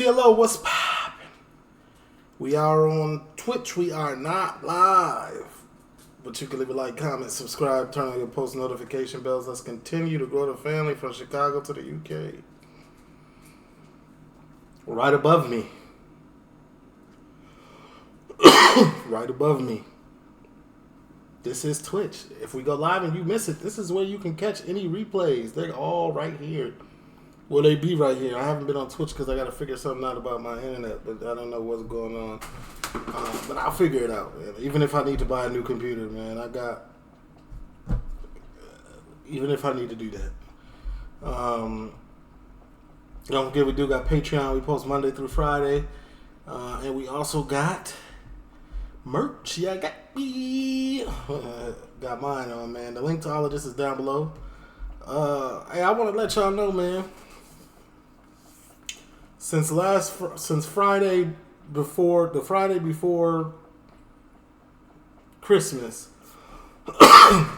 TLO, what's poppin'? We are on Twitch. We are not live. But you can leave a like, comment, subscribe, turn on your post notification bells. Let's continue to grow the family from Chicago to the UK. Right above me. Right above me. This is Twitch. If we go live and you miss it, this is where you can catch any replays. They're all right here. Will they be right here? I haven't been on Twitch because I got to figure something out about my internet, but I don't know what's going on. But I'll figure it out, man. Even if I need to buy a new computer, man, even if I need to do that. Don't forget, we do got Patreon. We post Monday through Friday. And we also got merch. Yeah, got mine on, man. The link to all of this is down below. Hey, I want to let y'all know, man. Since Friday before Christmas, I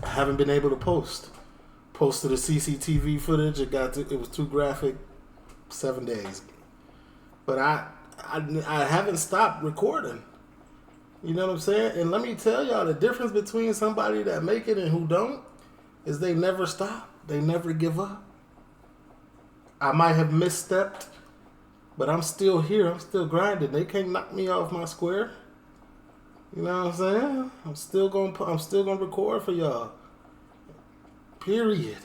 haven't been able to post. Posted a CCTV footage. It was too graphic. 7 days, but I haven't stopped recording. You know what I'm saying? And let me tell y'all, the difference between somebody that make it and who don't is they never stop. They never give up. I might have misstepped, but I'm still here. I'm still grinding. They can't knock me off my square. You know what I'm saying? I'm still gonna record for y'all. Period.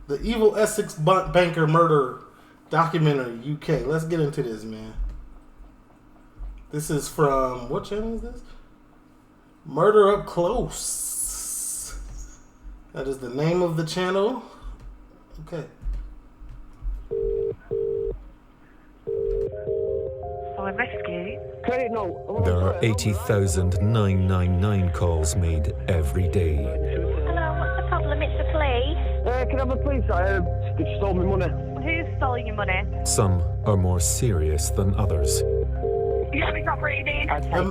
The evil Essex banker murder documentary, UK. Let's get into this, man. This is from, what channel is this? Murder Up Close. That is the name of the channel. Okay. For rescue. There are 80,999 calls made every day. Hello, what's the problem? It's the police. Can I have a police? They stole my money. Who stole your money? Some are more serious than others.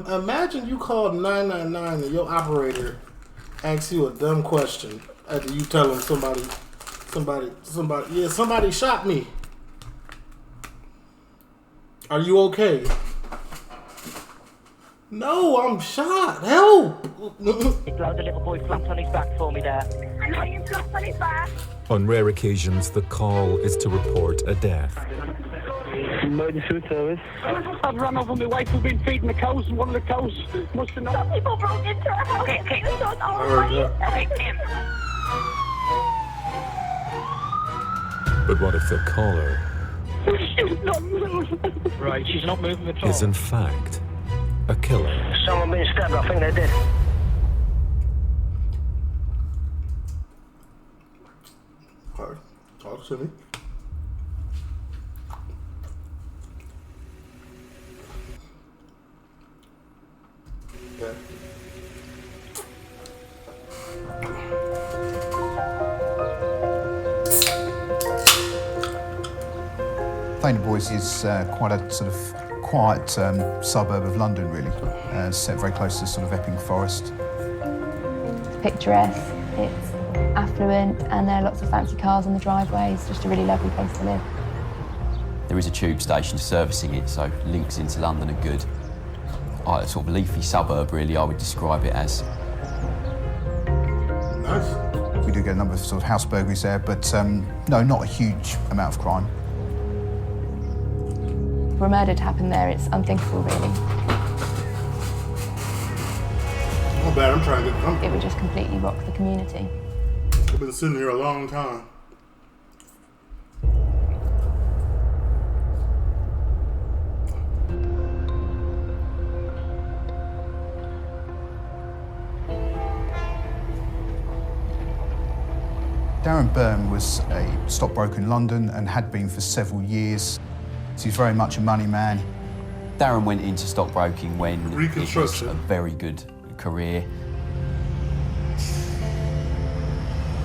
Imagine you called 999 and your operator asks you a dumb question after you tell them somebody shot me. Are you okay? No, I'm shot. Help! The little boy flapped on his back for me there. I know you flapped on his back. On rare occasions, the call is to report a death. Emergency service. I'd run over my wife who'd been feeding the cows, and one of the cows must have known. Some people broke into our house. Okay. But what if the caller She's not moving. Right, she's not moving at all. is in fact a killer? Someone been stabbed. I think they're dead. Alright, talk to me. Yeah. Thaney Boys is quite a sort of quiet suburb of London, really. Set very close to sort of Epping Forest. It's picturesque, it's affluent, and there are lots of fancy cars on the driveways. Just a really lovely place to live. There is a tube station servicing it, so links into London are good. A sort of leafy suburb, really, I would describe it as. Nice. We do get a number of sort of house burglaries there, but no, not a huge amount of crime. For a murder to happen there, it's unthinkable, really. Not bad, I'm trying to get comfortable. It would just completely rock the community. I've been sitting here a long time. Darren Byrne was a stockbroker in London and had been for several years. So he's very much a money man. Darren went into stockbroking when it was Reconstruction. a very good career.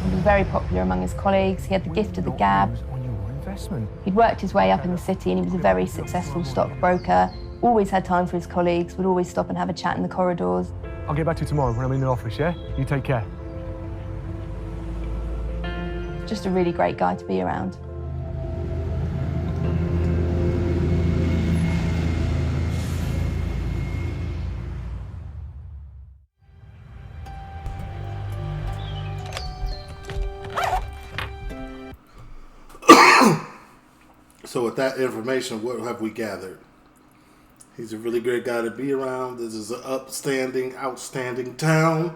He was very popular among his colleagues. He had the gift of the gab. He'd worked his way up in the city and he was a very successful stockbroker. Always had time for his colleagues, would always stop and have a chat in the corridors. I'll get back to you tomorrow when I'm in the office, yeah? You take care. Just a really great guy to be around. So with that information, what have we gathered? He's a really great guy to be around. This is an outstanding town.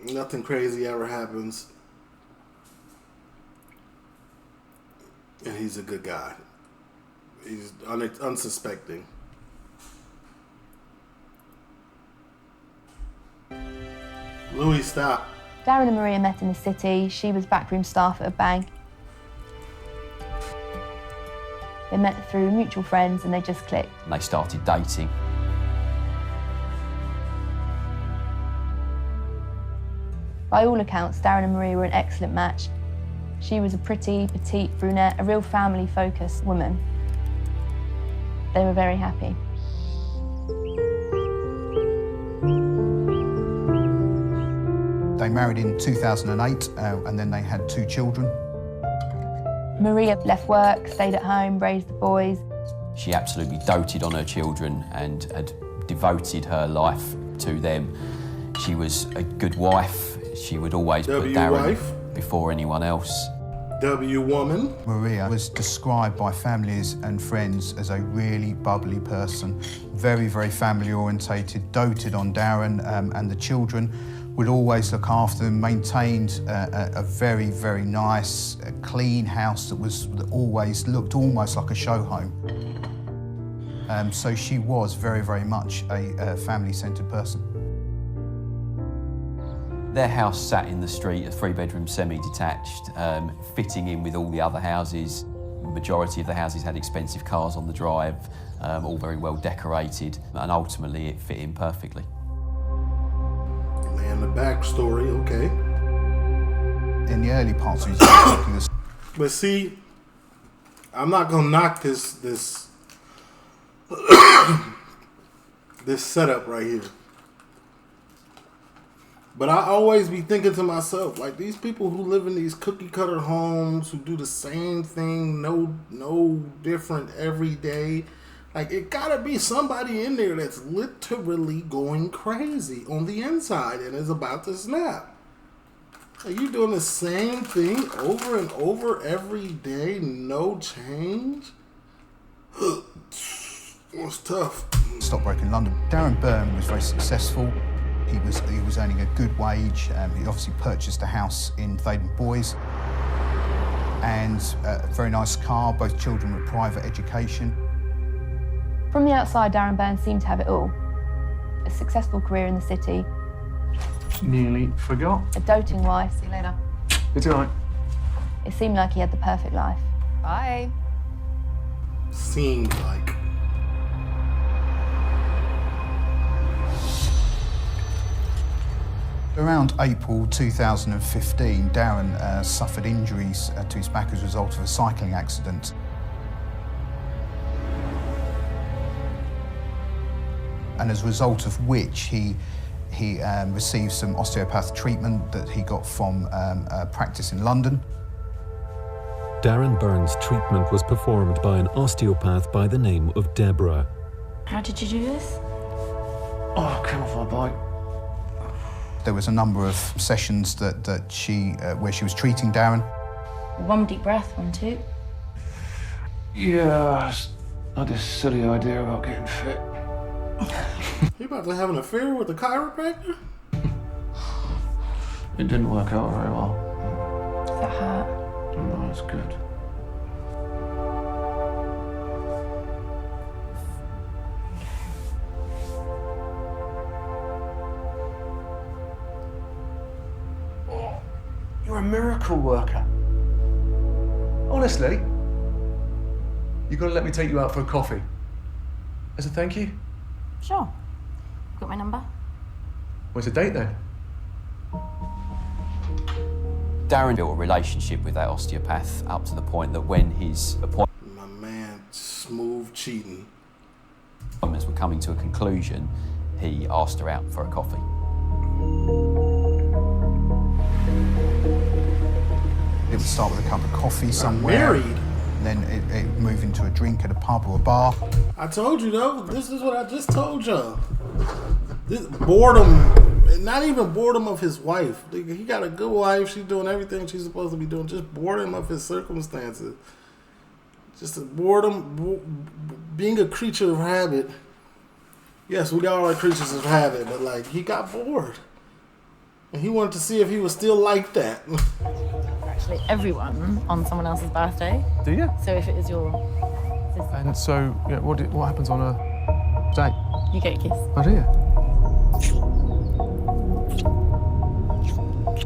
Nothing crazy ever happens. And he's a good guy. He's unsuspecting. Louis, stop. Darren and Maria met in the city. She was backroom staff at a bank. They met through mutual friends and they just clicked. And they started dating. By all accounts, Darren and Maria were an excellent match. She was a pretty, petite brunette, a real family-focused woman. They were very happy. They married in 2008 and then they had 2 children. Maria left work, stayed at home, raised the boys. She absolutely doted on her children and had devoted her life to them. She was a good wife. She would always put Darren before anyone else. Woman. Maria was described by families and friends as a really bubbly person, very, very family orientated, doted on Darren and the children, would always look after them, maintained a very, very nice, clean house that always looked almost like a show home. So she was very, very much a family-centred person. Their house sat in the street, a 3-bedroom semi-detached, fitting in with all the other houses. The majority of the houses had expensive cars on the drive, all very well decorated, and ultimately it fit in perfectly. And the backstory, okay. In the early parts of his life, but see, I'm not gonna knock this this setup right here. But I always be thinking to myself, like, these people who live in these cookie cutter homes, who do the same thing, no different every day. Like, it gotta be somebody in there that's literally going crazy on the inside and is about to snap. Are you doing the same thing over and over every day? No change? It's tough. Stockbroker in London. Darren Byrne was very successful. He was earning a good wage. He obviously purchased a house in TheeLitOne Boys and a very nice car. Both children were private education. From the outside, Darren Byrne seemed to have it all. A successful career in the city. Nearly forgot. A doting wife. See you later. It's all right. It seemed like he had the perfect life. Bye. Seemed like. Around April 2015, Darren suffered injuries to his back as a result of a cycling accident. And as a result of which he received some osteopath treatment that he got from practice in London. Darren Byrne's treatment was performed by an osteopath by the name of Deborah. How did you do this? Oh, I came off my bike. There was a number of sessions that she where she was treating Darren. 1 deep breath, 1, 2. Yeah, I had this silly idea about getting fit. You about to have an affair with the chiropractor? It didn't work out very well. Does that hurt? No, it's good. You're a miracle worker. Honestly, you've got to let me take you out for a coffee. As a thank you? Sure. Got my number? Where's the date then? Darren built a relationship with that osteopath up to the point that when his My man, smooth cheating. appointments were coming to a conclusion, he asked her out for a coffee. It would start with a cup of coffee somewhere. Married. And then it moved into a drink at a pub or a bar. I told you though, this is what I just told y'all. This boredom, not even boredom of his wife. He got a good wife, she's doing everything she's supposed to be doing, just boredom of his circumstances. Just a boredom, being a creature of habit. Yes, we all are creatures of habit, but like he got bored. And he wanted to see if he was still like that. Actually, everyone on someone else's birthday. Do you? So if it is your... And so, yeah, what happens on a date? You get a kiss. Oh, do you?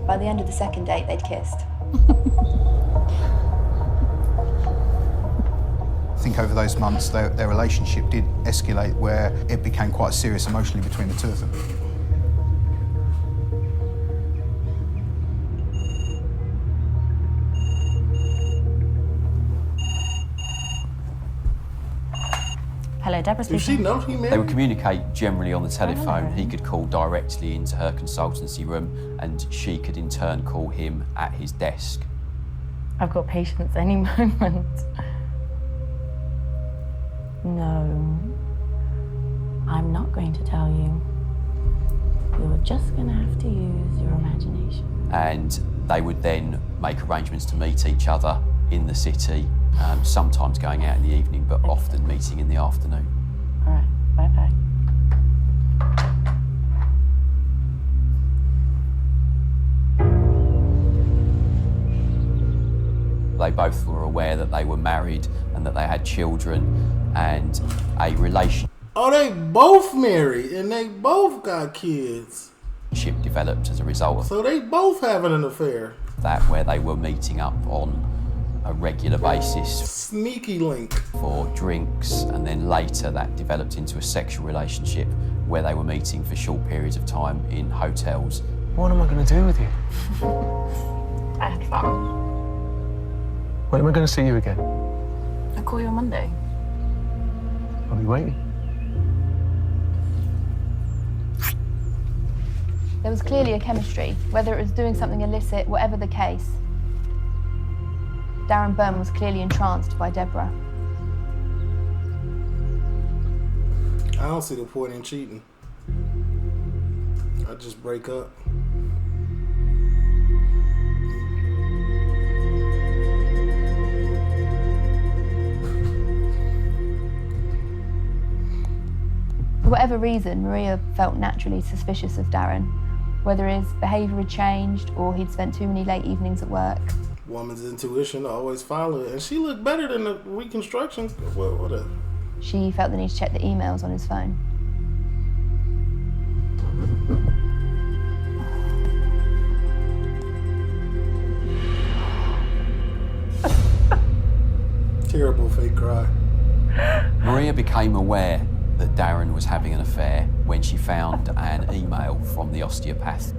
By the end of the second date, they'd kissed. I think over those months, their relationship did escalate where it became quite serious emotionally between the two of them. Hello, Deborah speaking. Did she know he married? They would communicate generally on the telephone. He could call directly into her consultancy room and she could in turn call him at his desk. I've got patience any moment. No, I'm not going to tell you. You're just going to have to use your imagination. And they would then make arrangements to meet each other in the city, sometimes going out in the evening, but often meeting in the afternoon. All right, bye-bye. They both were aware that they were married and that they had children and a relationship. Oh, they both married and they both got kids. Developed as a result of So they both having an affair. that, where they were meeting up on a regular basis. Sneaky link. For drinks, and then later that developed into a sexual relationship where they were meeting for short periods of time in hotels. What am I going to do with you? I had fun. When am I going to see you again? I'll call you on Monday. I'll be waiting. There was clearly a chemistry, whether it was doing something illicit, whatever the case. Darren Byrne was clearly entranced by Deborah. I don't see the point in cheating. I just break up. For whatever reason, Maria felt naturally suspicious of Darren, whether his behaviour had changed or he'd spent too many late evenings at work. Woman's intuition always follow it. And she looked better than the reconstruction. Well, whatever. She felt the need to check the emails on his phone. Terrible fake cry. Maria became aware that Darren was having an affair when she found an email from the osteopath.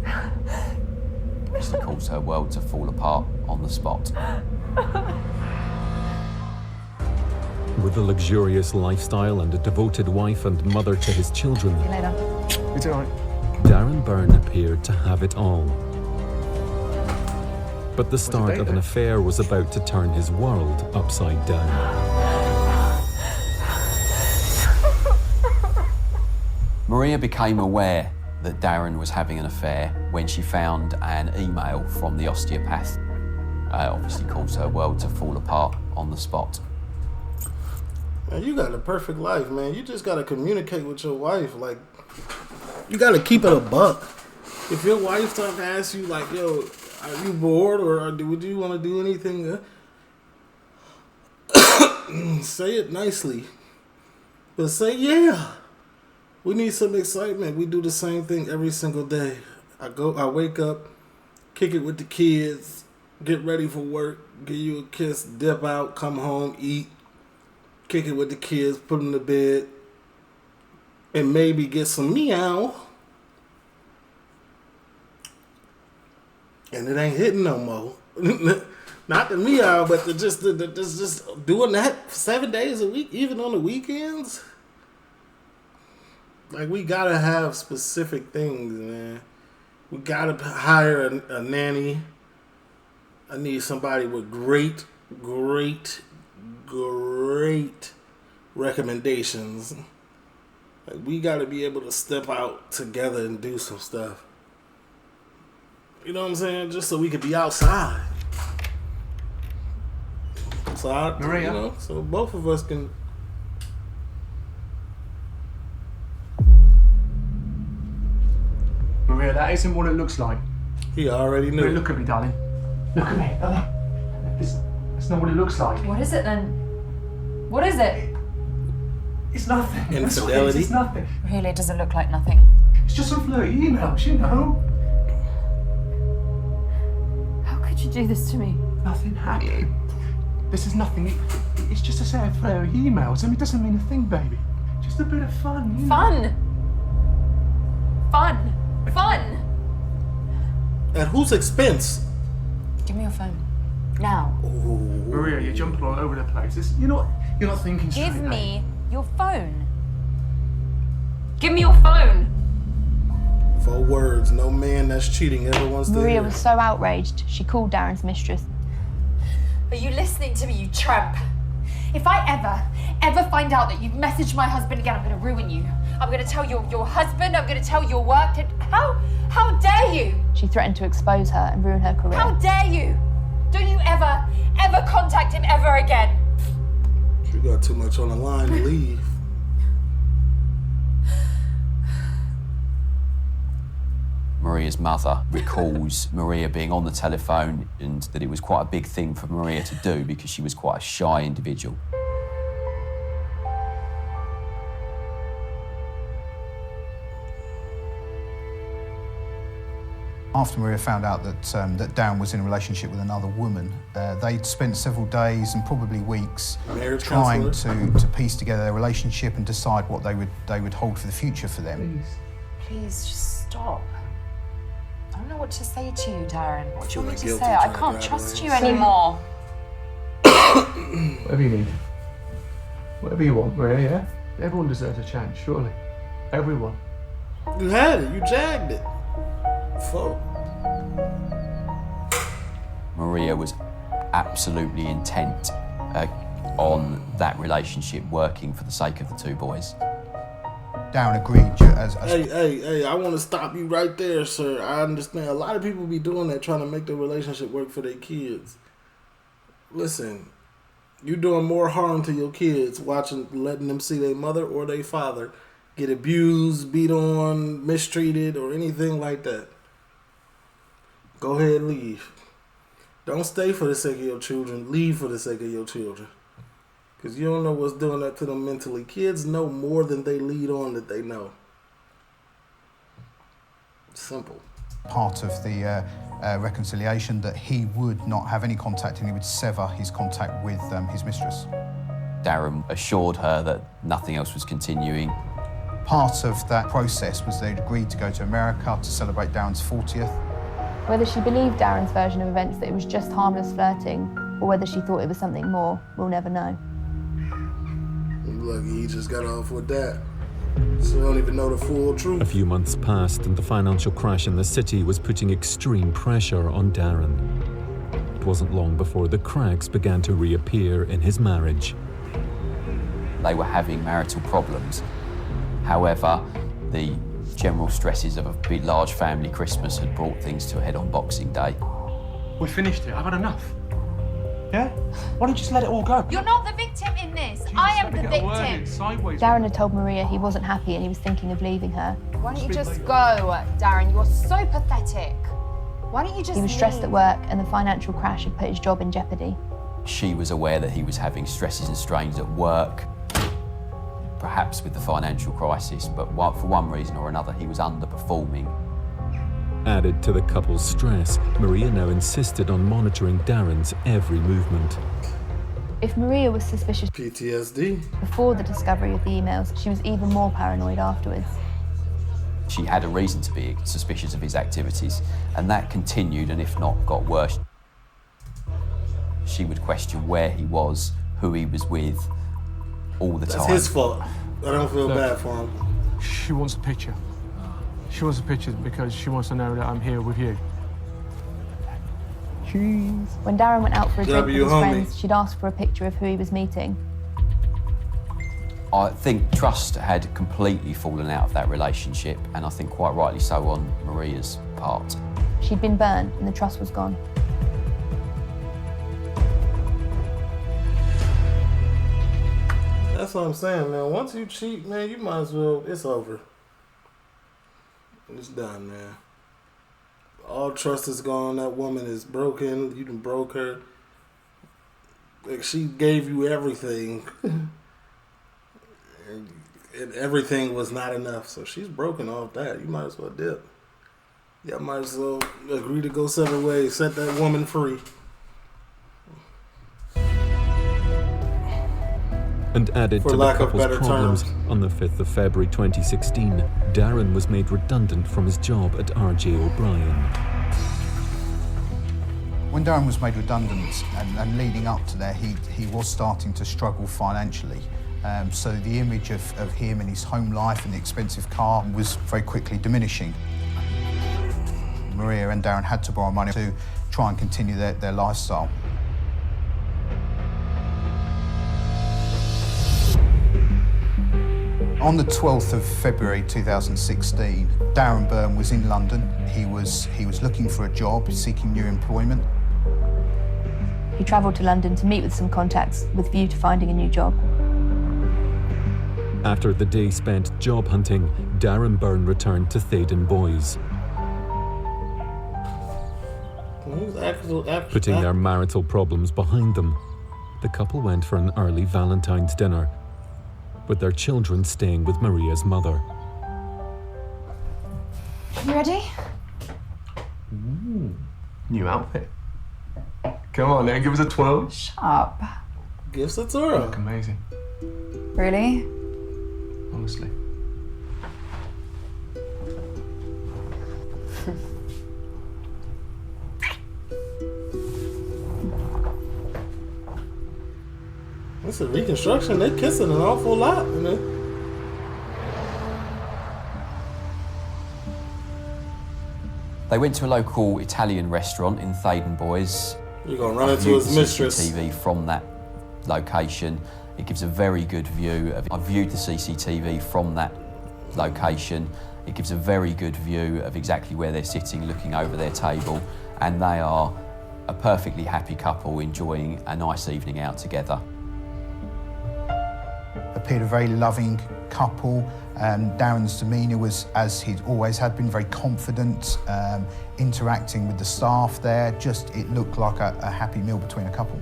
This caused her world to fall apart on the spot. With a luxurious lifestyle and a devoted wife and mother to his children, See you later. It's all right. Darren Byrne appeared to have it all. But the start of an affair was about to turn his world upside down. Maria became aware that Darren was having an affair when she found an email from the osteopath. Obviously caused her world to fall apart on the spot. Man, you got a perfect life, man. You just gotta communicate with your wife. Like, you gotta keep it a buck. If your wife starts to ask you, like, yo, are you bored or would you want to do anything? Say it nicely. But say, yeah. We need some excitement. We do the same thing every single day. I wake up, kick it with the kids, get ready for work, give you a kiss, dip out, come home, eat, kick it with the kids, put them to bed, and maybe get some meow. And it ain't hitting no more. Not the meow, but just doing that 7 days a week, even on the weekends. Like, we gotta have specific things, man. We gotta hire a nanny. I need somebody with great recommendations. Like, we gotta be able to step out together and do some stuff. You know what I'm saying? Just so we could be outside. So Maria? so both of us can. Maria, that isn't what it looks like. He already knew. Maria, look at me, darling. Look at me. That's not what it looks like. What is it then? What is it? It's nothing. Infidelity. It's nothing. Really, it doesn't look like nothing. It's just some flirty emails, you know. How could you do this to me? Nothing happened. This is nothing. It's just a set of flirty emails. I mean, it doesn't mean a thing, baby. Just a bit of fun, you know. Fun! At whose expense? Give me your phone. Now. Maria, you're jumping all over the place. You're not thinking straight. Give me your phone. Give me your phone! 4 words. No man that's cheating ever wants to Maria hear. was so outraged, she called Darren's mistress. Are you listening to me, you tramp? If I ever find out that you've messaged my husband again, I'm going to ruin you. I'm going to tell your husband, I'm going to tell your work. How dare you? She threatened to expose her and ruin her career. How dare you? Don't you ever contact him ever again. You got too much on the line to leave. Maria's mother recalls Maria being on the telephone and that it was quite a big thing for Maria to do because she was quite a shy individual. After Maria found out that Darren was in a relationship with another woman, they'd spent several days and probably weeks trying to piece together their relationship and decide what they would hold for the future for them. Please, just stop. I don't know what to say to you, Darren. What do you want me to Guilty say? I trying to can't grab trust her you hands. anymore. Whatever you need. Whatever you want, Maria, yeah? Everyone deserves a chance, surely. Everyone. You had it. You jagged it. Fuck. Maria was absolutely intent on that relationship working for the sake of the 2 boys. Darren agreed. Hey, I want to stop you right there, sir. I understand. A lot of people be doing that, trying to make their relationship work for their kids. Listen, you're doing more harm to your kids letting them see their mother or their father get abused, beat on, mistreated, or anything like that. Go ahead and leave. Don't stay for the sake of your children. Leave for the sake of your children. Because you don't know what's doing that to them mentally. Kids know more than they lead on that they know. Simple. Part of the reconciliation that he would not have any contact and he would sever his contact with his mistress. Darren assured her that nothing else was continuing. Part of that process was they'd agreed to go to America to celebrate Darren's 40th. Whether she believed Darren's version of events that it was just harmless flirting, or whether she thought it was something more, we'll never know. Lucky he just got off with that. So we don't even know the full truth. A few months passed and the financial crash in the city was putting extreme pressure on Darren. It wasn't long before the cracks began to reappear in his marriage. They were having marital problems. However, the general stresses of a big, large family Christmas had brought things to a head on Boxing Day. We finished it. I've had enough. Yeah? Why don't you just let it all go? You're not the victim in this. I am the victim. Sideways. Darren had told Maria he wasn't happy and he was thinking of leaving her. Why don't you just go, Darren? You're so pathetic. Why don't you just He was stressed at work and the financial crash had put his job in jeopardy. She was aware that he was having stresses and strains at work, perhaps with the financial crisis, but for one reason or another, he was underperforming. Added to the couple's stress, Maria now insisted on monitoring Darren's every movement. If Maria was suspicious PTSD before the discovery of the emails, she was even more paranoid afterwards. She had a reason to be suspicious of his activities, and that continued, and if not, got worse. She would question where he was, who he was with, all the time. That's his fault. I don't feel bad for him. She wants a picture. She wants a picture because she wants to know that I'm here with you. Jeez. When Darren went out for a drink with his homie. friends, she'd asked for a picture of who he was meeting. I think trust had completely fallen out of that relationship, and I think quite rightly so on Maria's part. She'd been burned and the trust was gone. That's what I'm saying, man. Once you cheat, man, you might as well. It's over. It's done, man. All trust is gone. That woman is broken. You done broke her. Like, she gave you everything. and everything was not enough. So she's broken off that. You might as well dip. Y'all might as well agree to go separate ways. Set that woman free. And added to the couple's problems, on the 5th of February 2016, Darren was made redundant from his job at R.J. O'Brien. When Darren was made redundant and leading up to that, he was starting to struggle financially. So the image of him and his home life and the expensive car was very quickly diminishing. Maria and Darren had to borrow money to try and continue their lifestyle. On the 12th of February 2016, Darren Byrne was in London. He was looking for a job, seeking new employment. He travelled to London to meet with some contacts with view to finding a new job. After the day spent job hunting, Darren Byrne returned to Theydon Boys. Putting their marital problems behind them, the couple went for an early Valentine's dinner, with their children staying with Maria's mother. You ready? Ooh, new outfit. Come on, now give us a twirl. Shut up. Gifts at Zora. Look amazing. Really? Honestly. It's a reconstruction. They're kissing an awful lot, you know. They went to a local Italian restaurant in Theydon Boys. You're gonna run into his mistress. CCTV from that location. It gives a very good view of. I viewed the CCTV from that location. It gives a very good view of exactly where they're sitting, looking over their table, and they are a perfectly happy couple enjoying a nice evening out together. Appeared a very loving couple. Darren's demeanour was, as he'd always had been, very confident, interacting with the staff there. Just, it looked like a happy meal between a couple.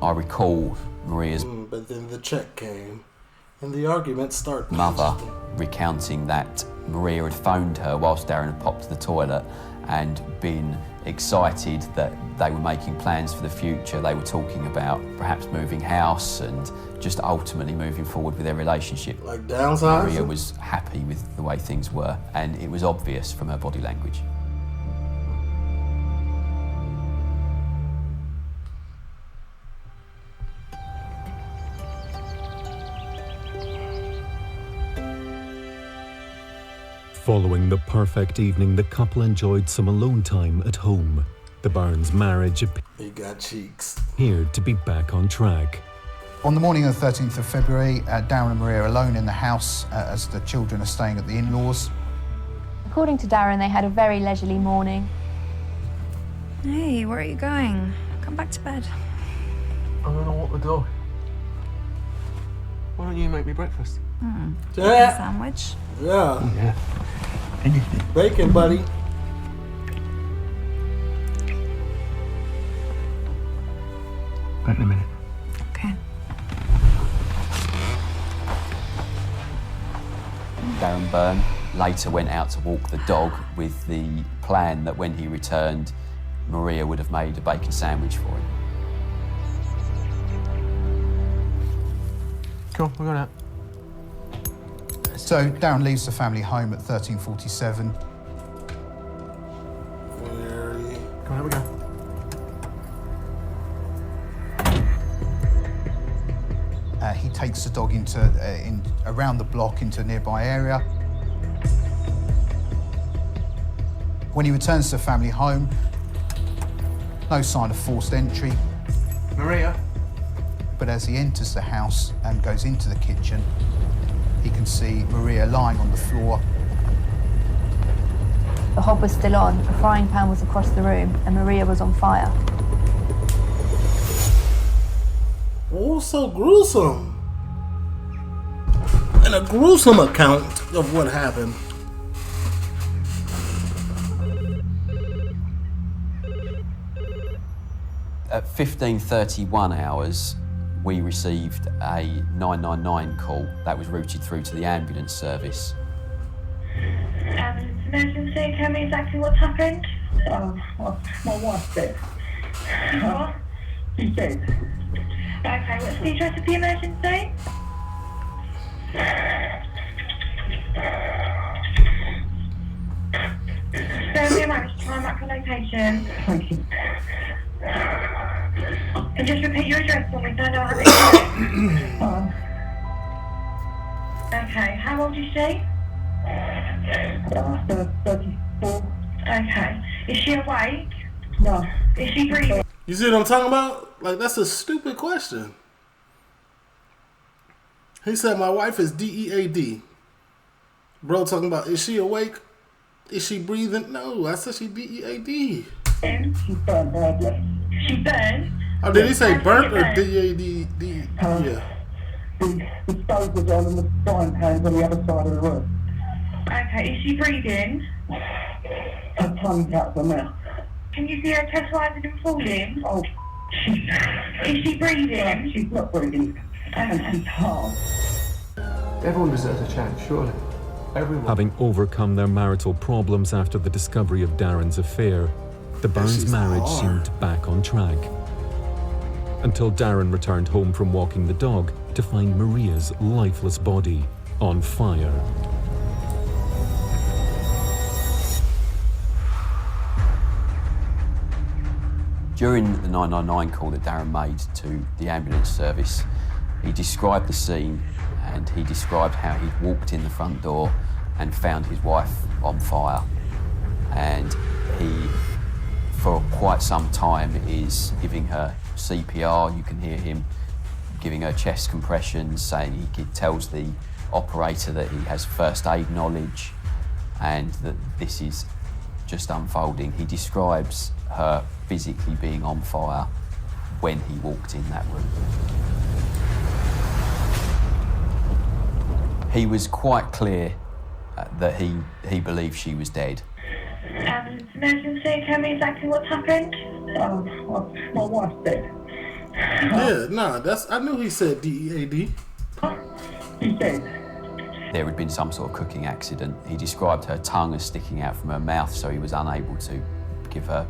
I recall Maria's but then the check came and the argument started. Mother recounting that Maria had phoned her whilst Darren had popped to the toilet and been excited that they were making plans for the future. They were talking about perhaps moving house and just ultimately moving forward with their relationship. Like downsizing? Maria was happy with the way things were, and it was obvious from her body language. Following the perfect evening, the couple enjoyed some alone time at home. The Byrnes marriage He got cheeks. appeared to be back on track. On the morning of the 13th of February, Darren and Maria are alone in the house as the children are staying at the in-laws. According to Darren, they had a very leisurely morning. Hey, where are you going? Come back to bed. I'm gonna walk the dog. Why don't you make me breakfast? Yeah. Sandwich? Yeah. Yeah. Anything. Bacon, buddy. Back in a minute. Okay. Darren Byrne later went out to walk the dog with the plan that when he returned, Maria would have made a bacon sandwich for him. Cool, we're going out. So Darren leaves the family home at 13:47. Come on, here we go. He takes the dog around the block into a nearby area. When he returns to the family home, no sign of forced entry. Maria? But as he enters the house and goes into the kitchen, he can see Maria lying on the floor. The hob was still on, a frying pan was across the room, and Maria was on fire. Oh, so gruesome. And a gruesome account of what happened. At 15:31 hours, we received a 999 call that was routed through to the ambulance service. Emergency, tell me exactly what's happened. My wife's dead. What? She's dead. Okay, what's the address of the emergency? Bear with me a moment to try and map the location. Thank you. And just repeat your address for me so I know how to. Okay, how old is she? 34. Okay. Is she awake? No. Is she breathing? You see what I'm talking about? Like, that's a stupid question. He said, my wife is DEAD. Bro talking about, is she awake? Is she breathing? No, I said she DEAD. She burned badly. She burned? Oh, did he say burnt or DEAD? Yeah. The stove was on and the frying pan's on the other side of the room. Okay, is she breathing? Her tongue's out of her mouth. Can you see her chest rising and falling? Oh, is she breathing? She's not breathing. And she's hard. Everyone deserves a chance, surely. Everyone. Having overcome their marital problems after the discovery of Darren's affair, the Burns marriage seemed back on track. Until Darren returned home from walking the dog to find Maria's lifeless body on fire. During the 999 call that Darren made to the ambulance service, he described the scene and he described how he'd walked in the front door and found his wife on fire. And he, for quite some time, is giving her CPR. You can hear him giving her chest compressions, saying he tells the operator that he has first aid knowledge and that this is just unfolding. He describes her physically being on fire when he walked in that room. He was quite clear that he believed she was dead. Emergency, tell me exactly what's happened. My wife's dead. Yeah, nah, I knew he said DEAD. She's dead. There had been some sort of cooking accident. He described her tongue as sticking out from her mouth, so he was unable to give her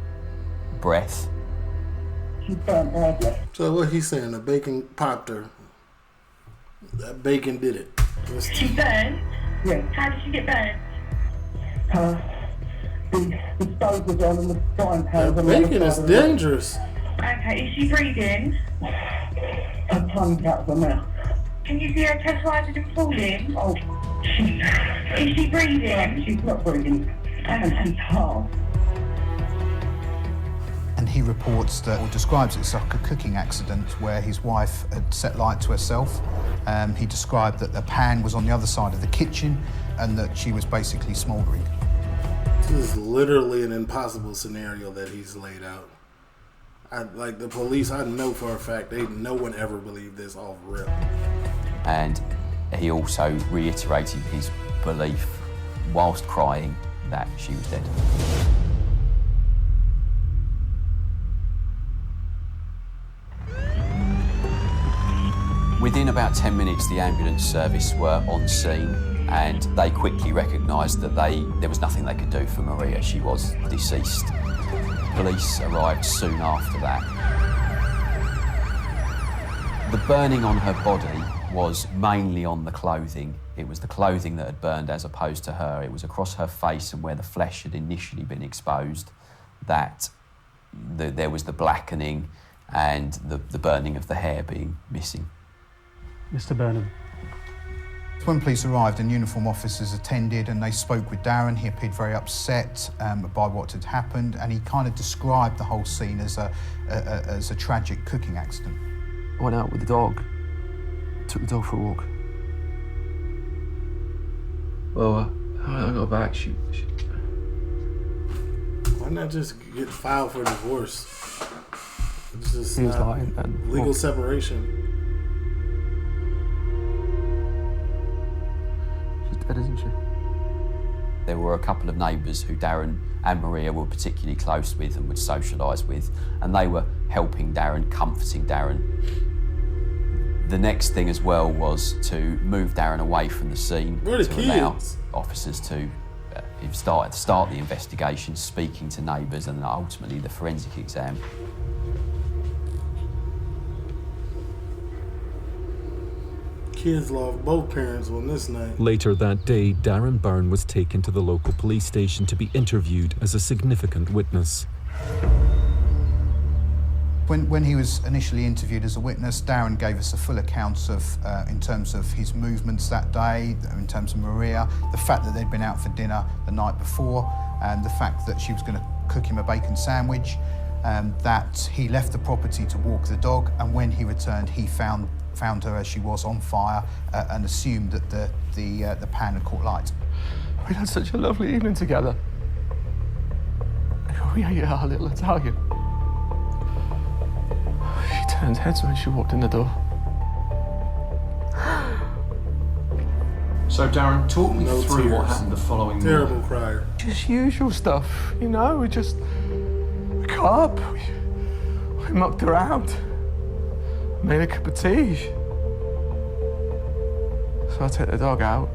breath. She burned badly. So what he's saying, the bacon popped her. That bacon did it. She burned? Yeah. How did she get burned? The stove was on and the frying pan's on the bacon other is side of the room. dangerous. Okay, is she breathing? Her tongue's out of her mouth. Can you see her chest rising and falling? Oh, is she breathing? She's not breathing. And she's hard. And he reports that, or describes it as like a cooking accident where his wife had set light to herself. He described that the pan was on the other side of the kitchen and that she was basically smouldering. This is literally an impossible scenario that he's laid out. Like the police, I know for a fact, no one ever believed this off rip. And he also reiterated his belief, whilst crying, that she was dead. Within about 10 minutes, the ambulance service were on scene and they quickly recognised that there was nothing they could do for Maria. She was deceased. Police arrived soon after that. The burning on her body was mainly on the clothing. It was the clothing that had burned as opposed to her. It was across her face and where the flesh had initially been exposed that there was the blackening and the burning of the hair being missing. Mr. Burnham. When police arrived and uniform officers attended and they spoke with Darren, he appeared very upset by what had happened, and he kind of described the whole scene as a tragic cooking accident. I went out with the dog, took the dog for a walk. Well, I got back, she... Why not just get filed for divorce? It's just He was not lying then. legal separation. She's dead, isn't she? There were a couple of neighbours who Darren and Maria were particularly close with and would socialise with, and they were helping Darren, comforting Darren. The next thing as well was to move Darren away from the scene to allow officers to start the investigation, speaking to neighbours and ultimately the forensic exam. Kids lost both parents on this night. Later that day, Darren Byrne was taken to the local police station to be interviewed as a significant witness. When he was initially interviewed as a witness, Darren gave us a full account of, in terms of his movements that day, in terms of Maria, the fact that they'd been out for dinner the night before, and the fact that she was going to cook him a bacon sandwich, that he left the property to walk the dog, and when he returned, he found her as she was on fire, and assumed that the pan had caught light. We had such a lovely evening together. We ate our little Italian. She turned heads when she walked in the door. So, Darren, talk me through tears. what happened the following Terrible morning. crier. Just usual stuff, you know, we got up, we mucked around, made a cup of tea. So I take the dog out,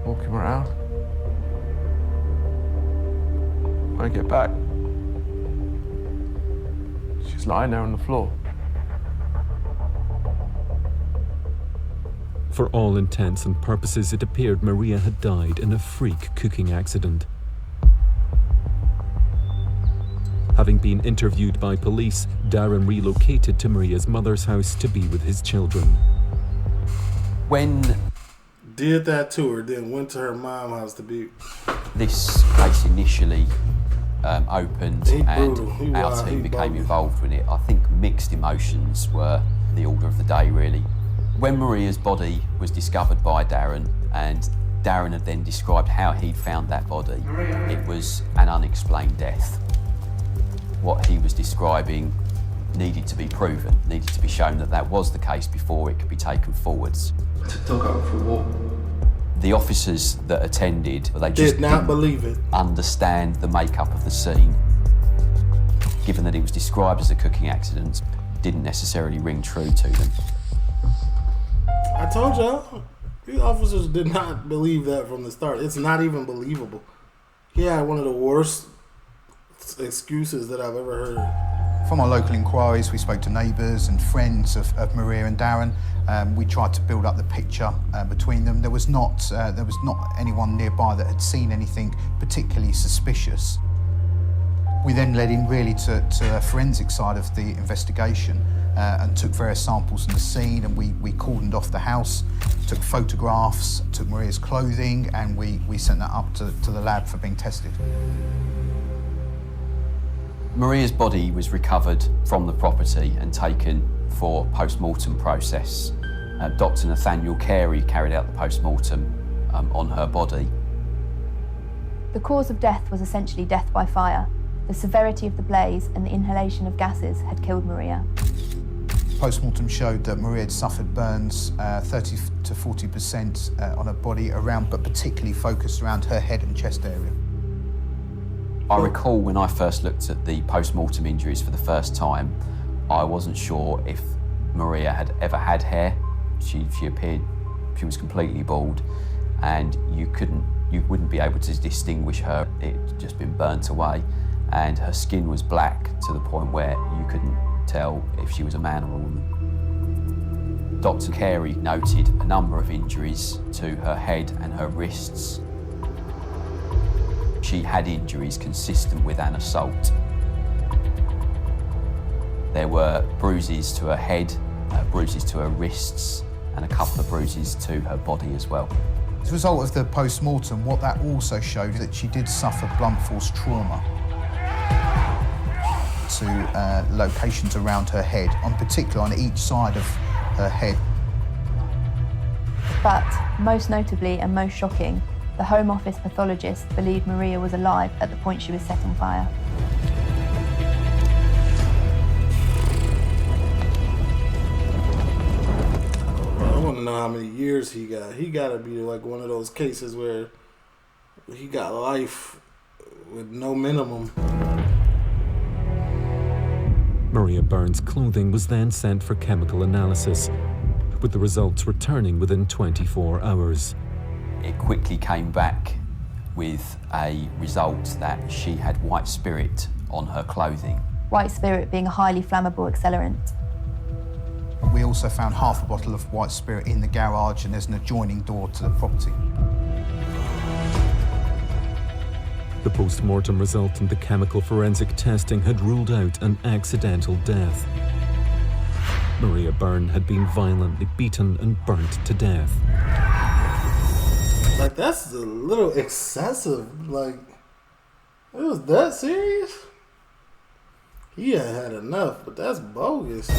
walk him around. When I get back, she's lying there on the floor. For all intents and purposes, it appeared Maria had died in a freak cooking accident. Having been interviewed by police, Darren relocated to Maria's mother's house to be with his children. When did that to her, then went to her mom's house to be. This case initially opened and our team became involved with it, I think mixed emotions were the order of the day, really. When Maria's body was discovered by Darren, and Darren had then described how he'd found that body, it was an unexplained death. What he was describing needed to be proven, needed to be shown that that was the case before it could be taken forwards. I took dog out for a walk. The officers that attended, they just did not believe it. Understand the makeup of the scene. Given that it was described as a cooking accident, didn't necessarily ring true to them. I told y'all, these officers did not believe that from the start. It's not even believable. He had one of the worst excuses that I've ever heard. From our local inquiries, we spoke to neighbours and friends of Maria and Darren. We tried to build up the picture between them. There was not anyone nearby that had seen anything particularly suspicious. We then led in really to a forensic side of the investigation and took various samples from the scene, and we cordoned off the house, took photographs, took Maria's clothing, and we sent that up to the lab for being tested. Maria's body was recovered from the property and taken for post-mortem process. Dr. Nathaniel Carey carried out the post-mortem on her body. The cause of death was essentially death by fire. The severity of the blaze and the inhalation of gases had killed Maria. Post-mortem showed that Maria had suffered burns 30 to 40% on her body around, but particularly focused around her head and chest area. I recall when I first looked at the post-mortem injuries for the first time, I wasn't sure if Maria had ever had hair. She was completely bald, and you wouldn't be able to distinguish her. It'd just been burnt away, and her skin was black to the point where you couldn't tell if she was a man or a woman. Dr. Carey noted a number of injuries to her head and her wrists. She had injuries consistent with an assault. There were bruises to her head, bruises to her wrists, and a couple of bruises to her body as well. As a result of the post-mortem, what that also showed is that she did suffer blunt force trauma to locations around her head, in particular on each side of her head. But, most notably and most shocking, the Home Office pathologist believed Maria was alive at the point she was set on fire. years he got. He got to be like one of those cases where he got life with no minimum. Maria Byrne's clothing was then sent for chemical analysis, with the results returning within 24 hours. It quickly came back with a result that she had white spirit on her clothing. White spirit being a highly flammable accelerant. We also found half a bottle of white spirit in the garage, and there's an adjoining door to the property. The post-mortem result and the chemical forensic testing had ruled out an accidental death. Maria Byrne had been violently beaten and burnt to death. Like, that's a little excessive. Like, it was that serious? He had enough, but that's bogus.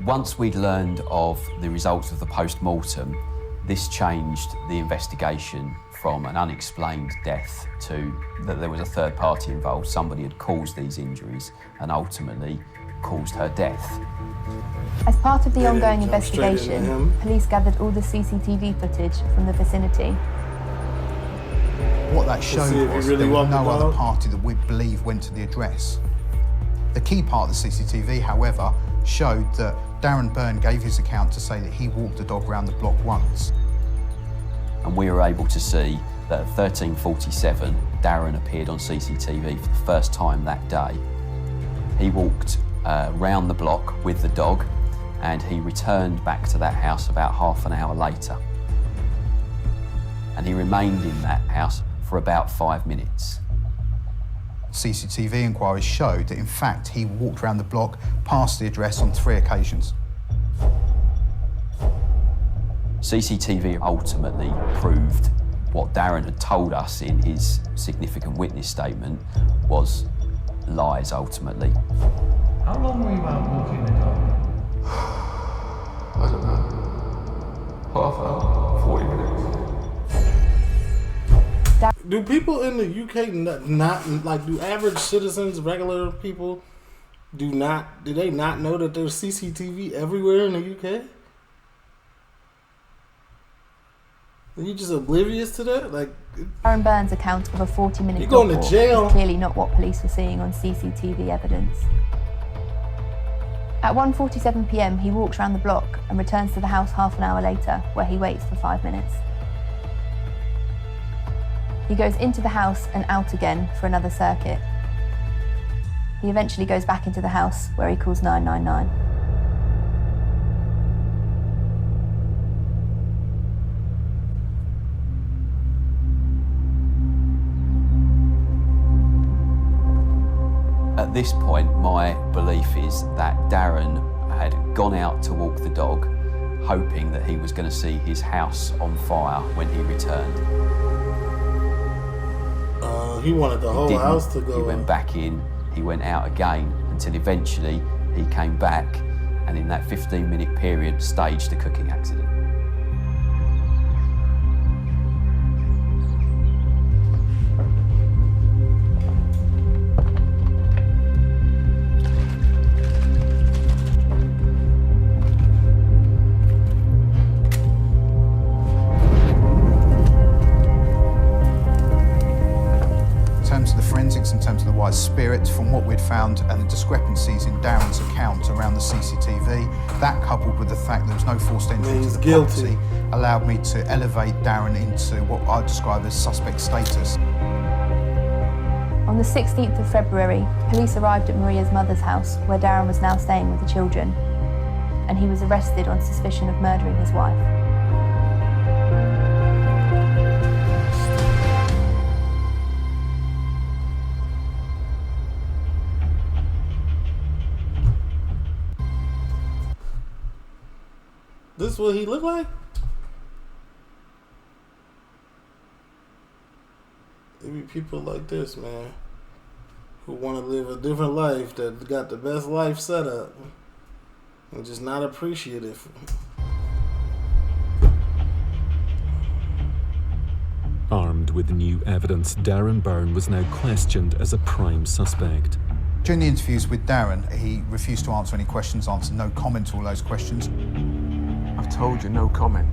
Once we'd learned of the results of the post-mortem, this changed the investigation from an unexplained death to that there was a third party involved. Somebody had caused these injuries and ultimately caused her death. As part of the ongoing investigation, police gathered all the CCTV footage from the vicinity. What that showed was there was no other party that we believe went to the address. The key part of the CCTV, however, showed that Darren Byrne gave his account to say that he walked the dog around the block once. And we were able to see that at 13:47, Darren appeared on CCTV for the first time that day. He walked round the block with the dog, and he returned back to that house about half an hour later. And he remained in that house for about 5 minutes. CCTV inquiries showed that in fact he walked around the block past the address on 3 occasions. CCTV ultimately proved what Darren had told us in his significant witness statement was lies ultimately. How long were you out walking the dog? I don't know. Half hour, 40 minutes. Do people in the UK not like, do average citizens, regular people, do they not know that there's CCTV everywhere in the UK? Are you just oblivious to that? Like, Darren Byrne's account of a 40-minute you going to jail? is clearly not what police were seeing on CCTV evidence. At 1:47 p.m, he walks around the block and returns to the house half an hour later, where he waits for 5 minutes. He goes into the house and out again for another circuit. He eventually goes back into the house, where he calls 999. At this point, my belief is that Darren had gone out to walk the dog, hoping that he was going to see his house on fire when he returned. He wanted the whole house to go. He went back in, he went out again, until eventually he came back and in that 15-minute period staged a cooking accident. In terms of the white spirit, from what we'd found and the discrepancies in Darren's account around the CCTV, that coupled with the fact there was no forced entry into the property, allowed me to elevate Darren into what I'd describe as suspect status. On the 16th of February, police arrived at Maria's mother's house, where Darren was now staying with the children, and he was arrested on suspicion of murdering his wife. This is what he looked like? There be people like this, man, who want to live a different life, that got the best life set up, and just not appreciative. Armed with new evidence, Darren Byrne was now questioned as a prime suspect. During the interviews with Darren, he refused to answer any questions, answered no comment to all those questions. I've told you, no comment.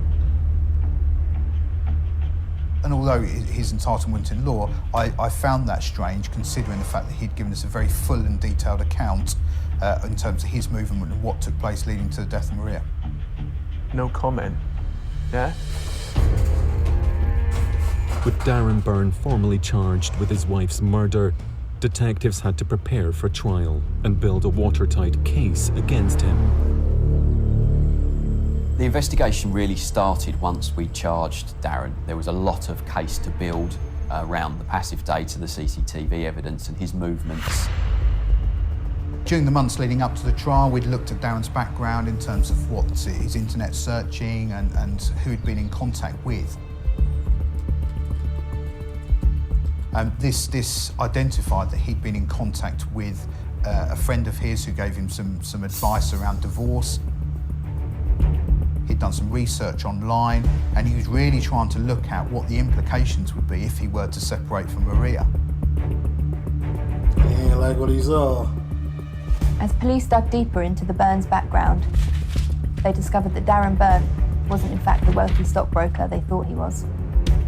And although his entitlement in law, I found that strange, considering the fact that he'd given us a very full and detailed account in terms of his movement and what took place leading to the death of Maria. No comment, yeah? With Darren Byrne formally charged with his wife's murder, detectives had to prepare for trial and build a watertight case against him. The investigation really started once we charged Darren. There was a lot of case to build around the passive data, the CCTV evidence and his movements. During the months leading up to the trial, we'd looked at Darren's background in terms of what his internet searching and who he'd been in contact with. This identified that he'd been in contact with a friend of his who gave him some advice around divorce. He'd done some research online, and he was really trying to look at what the implications would be if he were to separate from Maria. He ain't like what he saw. As police dug deeper into the Byrnes background, they discovered that Darren Byrne wasn't in fact the wealthy stockbroker they thought he was.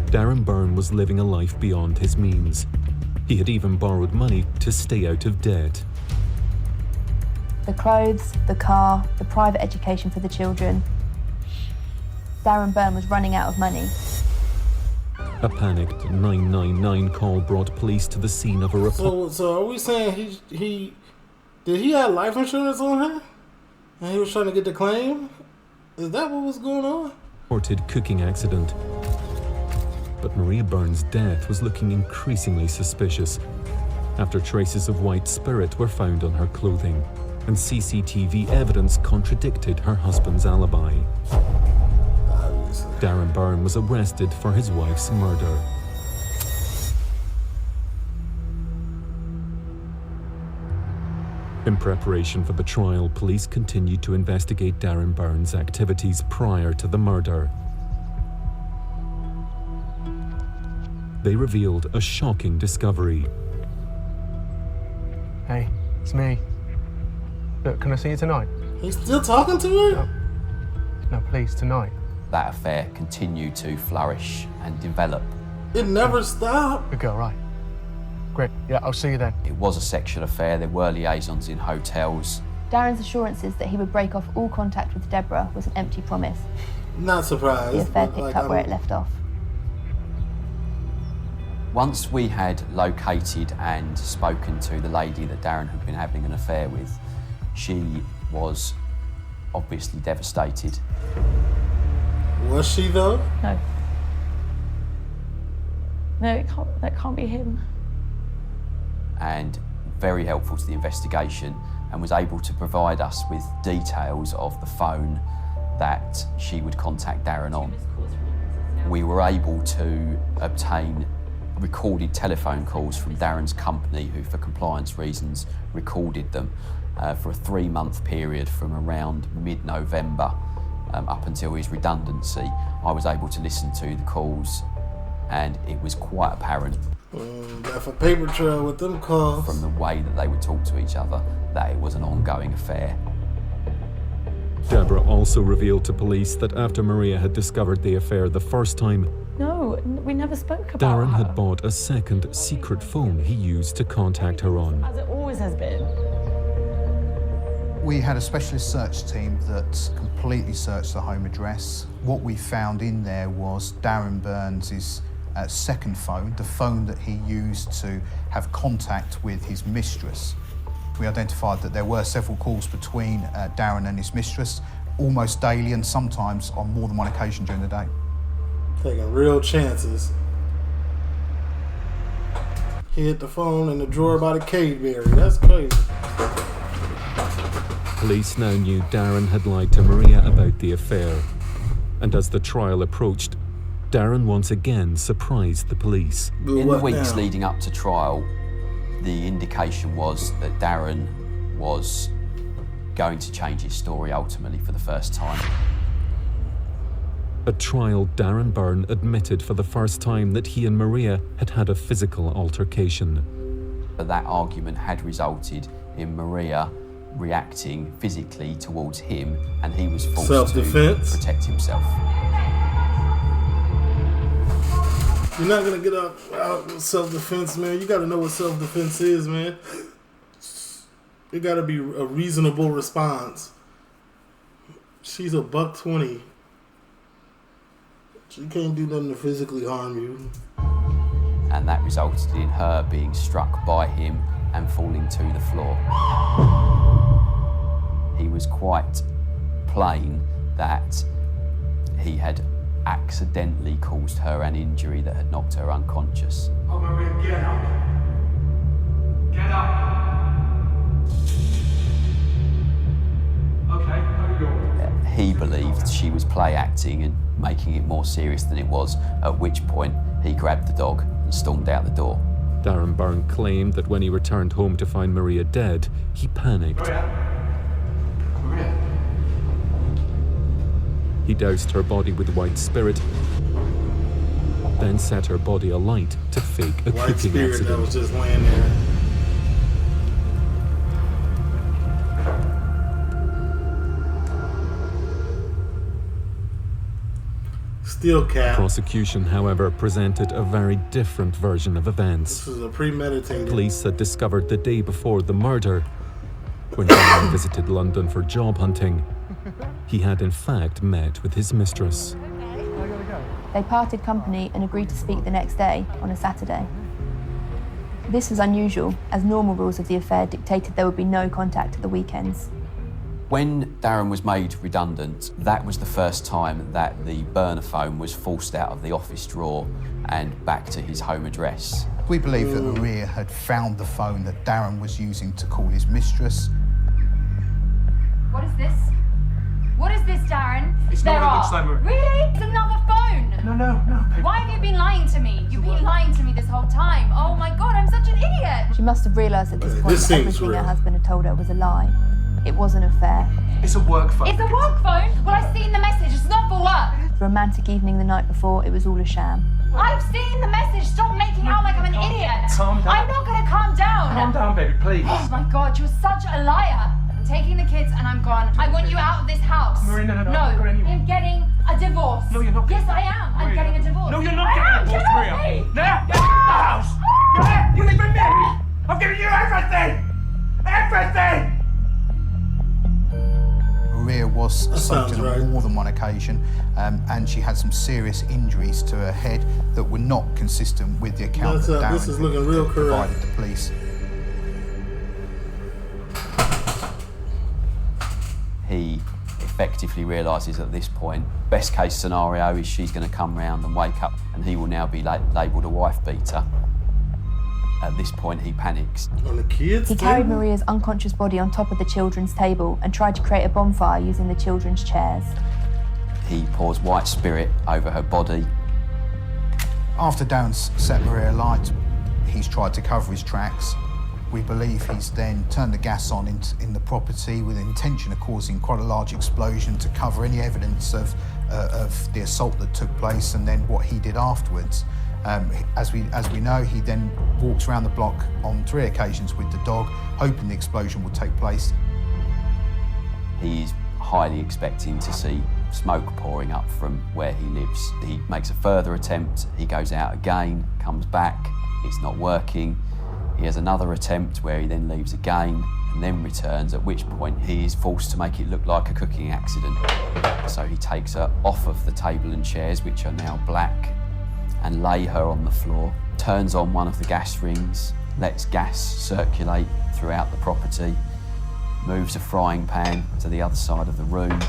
Darren Byrne was living a life beyond his means. He had even borrowed money to stay out of debt. The clothes, the car, the private education for the children. Darren Byrne was running out of money. A panicked 999 call brought police to the scene of a report. So are we saying did he have life insurance on him? And he was trying to get the claim? Is that what was going on? Reported cooking accident. But Maria Byrne's death was looking increasingly suspicious after traces of white spirit were found on her clothing, and CCTV evidence contradicted her husband's alibi. Darren Byrne was arrested for his wife's murder. In preparation for the trial, police continued to investigate Darren Byrne's activities prior to the murder. They revealed a shocking discovery. Hey, it's me. Look, can I see you tonight? He's still talking to her? No, please, tonight. That affair continued to flourish and develop. It never stopped. Good girl, right. Great, yeah, I'll see you then. It was a sexual affair, there were liaisons in hotels. Darren's assurances that he would break off all contact with Deborah was an empty promise. Not surprised. The affair picked up where it left off. Once we had located and spoken to the lady that Darren had been having an affair with, she was obviously devastated. Was she though? No. No, that can't be him. And very helpful to the investigation, and was able to provide us with details of the phone that she would contact Darren on. We were able to obtain recorded telephone calls from Darren's company, who for compliance reasons recorded them for a 3-month period from around mid-November up until his redundancy. I was able to listen to the calls, and it was quite apparent left a paper trail with them calls from the way that they would talk to each other that it was an ongoing affair. Deborah also revealed to police that after Maria had discovered the affair the first time, No, we never spoke about Darren her. had bought a second secret phone he used to contact her on. As it always has been. We had a specialist search team that completely searched the home address. What we found in there was Darren Byrnes' second phone, the phone that he used to have contact with his mistress. We identified that there were several calls between Darren and his mistress, almost daily and sometimes on more than one occasion during the day. Taking real chances. He hit the phone in the drawer by the caveberry. That's crazy. Police now knew Darren had lied to Maria about the affair. And as the trial approached, Darren once again surprised the police. In the weeks leading up to trial, the indication was that Darren was going to change his story ultimately for the first time. At trial, Darren Byrne admitted for the first time that he and Maria had had a physical altercation. But that argument had resulted in Maria reacting physically towards him, and he was forced Self-defense? to protect himself. You're not gonna get out with self-defense, man. You gotta know what self-defense is, man. It gotta be a reasonable response. She's a $120. She can't do nothing to physically harm you. And that resulted in her being struck by him and falling to the floor. He was quite plain that he had accidentally caused her an injury that had knocked her unconscious. Oh, Maria, get up. Get up. Okay, how you going? He believed she was play acting and making it more serious than it was, at which point he grabbed the dog and stormed out the door. Darren Byrne claimed that when he returned home to find Maria dead, he panicked. Maria. He doused her body with white spirit, then set her body alight to fake a White cooking spirit accident. that was just laying there. Still cap. Prosecution, however, presented a very different version of events. This was a premeditated. Police had discovered the day before the murder, when Darren visited London for job hunting, he had in fact met with his mistress. They parted company and agreed to speak the next day, on a Saturday. This was unusual, as normal rules of the affair dictated there would be no contact at the weekends. When Darren was made redundant, that was the first time that the burner phone was forced out of the office drawer and back to his home address. We believe that Maria had found the phone that Darren was using to call his mistress. What is this? What is this, Darren? It's not a good sign, Maria. Really? It's another phone. No, baby. Why have you been lying to me? You've been lying to me this whole time. Oh my God, I'm such an idiot. She must have realised at this point This that seems everything real. her husband had told her was a lie. It was an affair. It's a work phone. It's a work phone? Well, I've seen the message. It's not for work. The romantic evening the night before, it was all a sham. I've seen the message. Stop making out like I'm an idiot. Calm down. I'm not going to calm down. Calm down, baby, please. Oh my God, you're such a liar. I'm taking the kids and I'm gone. I want you out of this house. Maria, no, I'm No, not going anywhere. I'm getting a divorce. No, you're not. Yes, I am. I'm Maria, getting a divorce. No, you're not I getting am. a divorce, Get Maria. off me. No, get out of the house. You leave with me. I'm giving you everything. Everything. Maria was That sounds assaulted on right. more than one occasion, and she had some serious injuries to her head that were not consistent with the account That's, that Darren this is looking real provided correct. the police. He effectively realises at this point, best case scenario is she's going to come round and wake up and he will now be labelled a wife beater. At this point, he panics. On the kids' He carried table? Maria's unconscious body on top of the children's table and tried to create a bonfire using the children's chairs. He pours white spirit over her body. After Darren's set Maria alight, he's tried to cover his tracks. We believe he's then turned the gas on in the property with the intention of causing quite a large explosion to cover any evidence of the assault that took place and then what he did afterwards. As we know, he then walks around the block on 3 occasions with the dog, hoping the explosion will take place. He's highly expecting to see smoke pouring up from where he lives. He makes a further attempt, he goes out again, comes back, it's not working. He has another attempt where he then leaves again and then returns, at which point he is forced to make it look like a cooking accident. So he takes her off of the table and chairs, which are now black, and lay her on the floor, turns on one of the gas rings, lets gas circulate throughout the property, moves a frying pan to the other side of the room,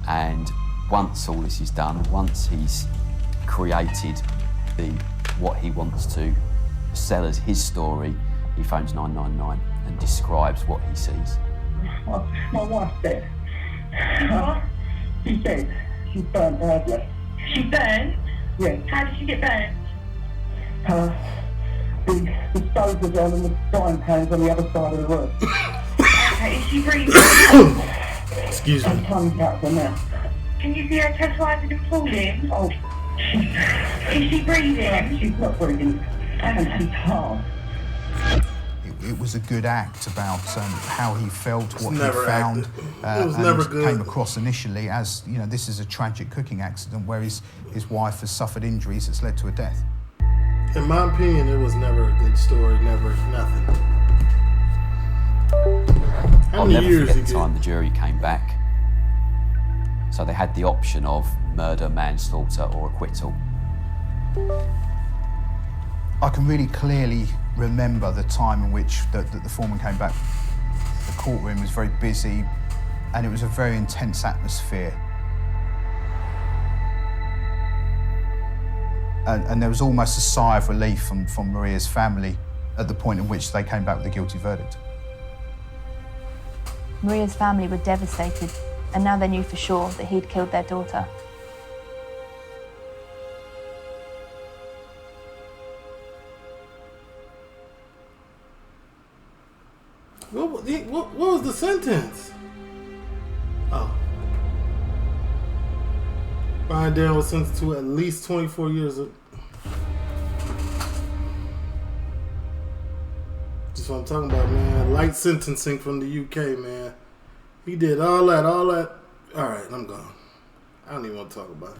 and once all this is done, once he's created what he wants to sell as his story, he phones 999 and describes what he sees. My wife's dead. What? She's dead. She's burnt badly. She burnt? Yeah. How did she get burnt? The stove was on and the frying pan's on the other side of the room. Okay, is she breathing? Excuse me. I'm tongued out for now. Can you see her chest rising and falling? Oh. Is she breathing? She's not breathing. And she's hard. was a good act about how he felt, what he never found, It was and never good. came across initially as, you know, this is a tragic cooking accident where his wife has suffered injuries that's led to a death. In my opinion, it was never a good story, never nothing. How I'll many never years forget he the time the jury came back. So they had the option of murder, manslaughter or acquittal. I can really clearly remember the time in which the foreman came back. The courtroom was very busy and it was a very intense atmosphere. And there was almost a sigh of relief from Maria's family at the point at which they came back with a guilty verdict. Maria's family were devastated, and now they knew for sure that he'd killed their daughter. What was the sentence? Oh. Brian Darren was sentenced to at least 24 years of... That's what I'm talking about, man. Light sentencing from the UK, man. He did all that. Alright, I'm gone. I don't even want to talk about it.